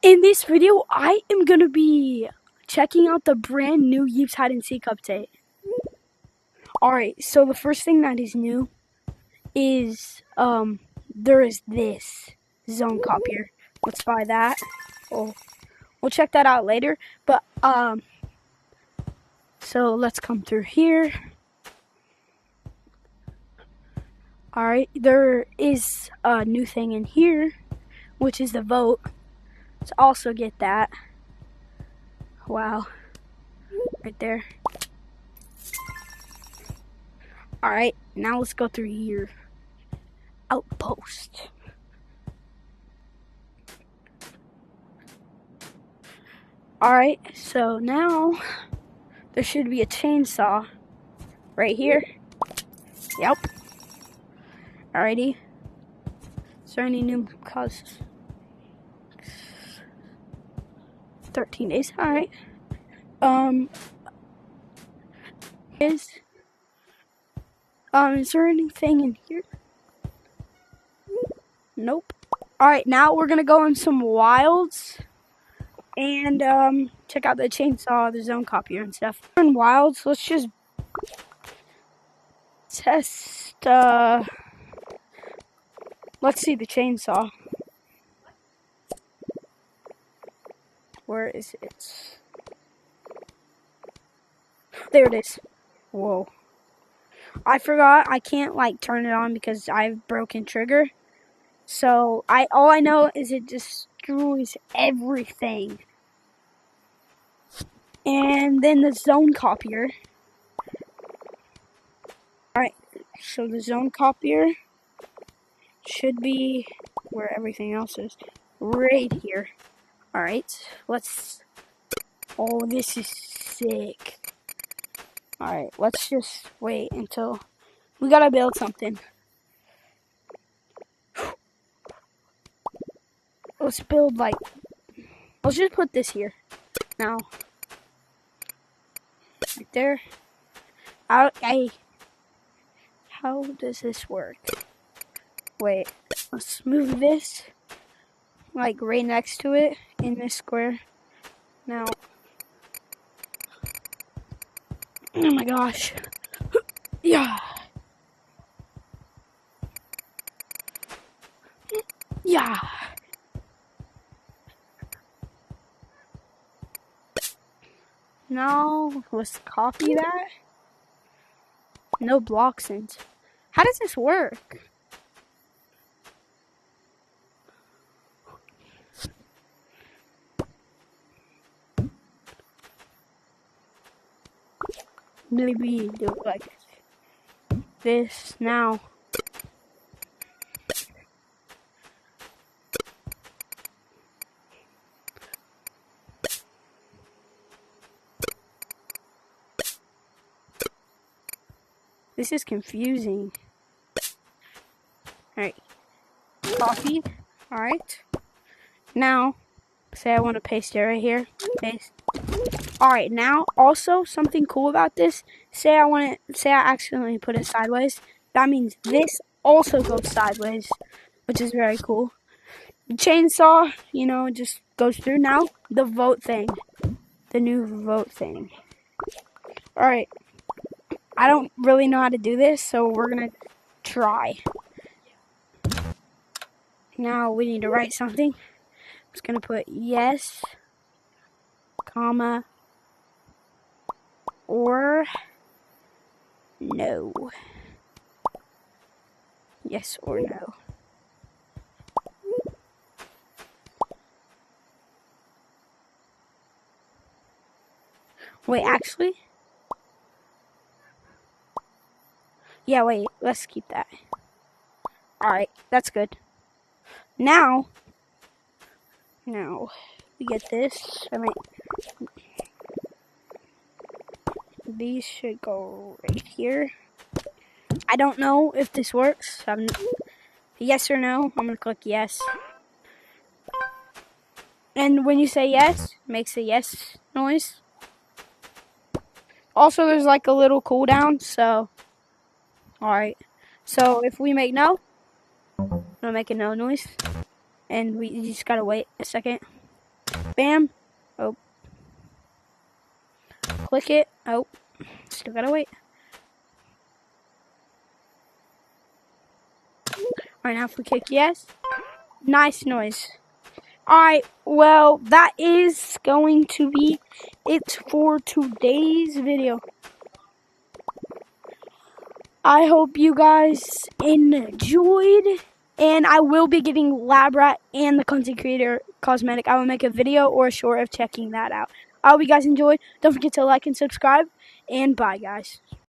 In this video, I am going to be checking out the brand new Yeeps Hide and Seek update. Alright, so the first thing that is new is, there is this zone copier. Let's buy that. We'll check that out later, but, so let's come through here. Alright, there is a new thing in here, which is the vote. Let's also get that. Wow. Right there. Alright, now let's go through here. Outpost. Alright, so now there should be a chainsaw right here. Yep. Alrighty. Is there any new causes? 13 days. Alright. Is there anything in here? Nope. Alright, now we're gonna go in some wilds and check out the chainsaw, the zone copier and stuff. In wilds, let's just test let's see the chainsaw. Where is it? There it is. Whoa. I forgot I can't like turn it on because I have broken trigger. So all I know is it destroys everything. And then the zone copier. Alright, so the zone copier should be where everything else is. Right here. Alright, let's... Oh, this is sick. Alright, let's just wait until... We gotta build something. Let's build like... Let's just put this here. Now. Right there. How does this work? Wait, let's move this like right next to it in this square. Now, oh my gosh. Yeah. Yeah. Now, let's copy that. No blocks in. How does this work? Maybe do it like this now. This is confusing. Alright. Copy. Alright. Now, say I want to paste it right here. Paste. Alright, now also something cool about this. Say I accidentally put it sideways. That means this also goes sideways, which is very cool. The chainsaw, you know, just goes through. Now, the vote thing. The new vote thing. Alright. I don't really know how to do this, so we're gonna try. Now we need to write something. I'm just gonna put yes, comma, or no. Yes or no. Wait, actually? Yeah, wait, let's keep that. Alright, that's good. Now we get this. These should go right here. I don't know if this works. Yes or no, I'm gonna click yes. And when you say yes, it makes a yes noise. Also, there's like a little cooldown, so... Alright, so if we make no, it'll make a no noise. And we just gotta wait a second. Bam. Oh. Click it. Oh. Still gotta wait. Alright, now if we click yes. Nice noise. Alright, well, that is going to be it for today's video. I hope you guys enjoyed, and I will be getting Lab Rat and the Content Creator Cosmetic. I will make a video or a short of checking that out. I hope you guys enjoyed. Don't forget to like and subscribe, and bye, guys.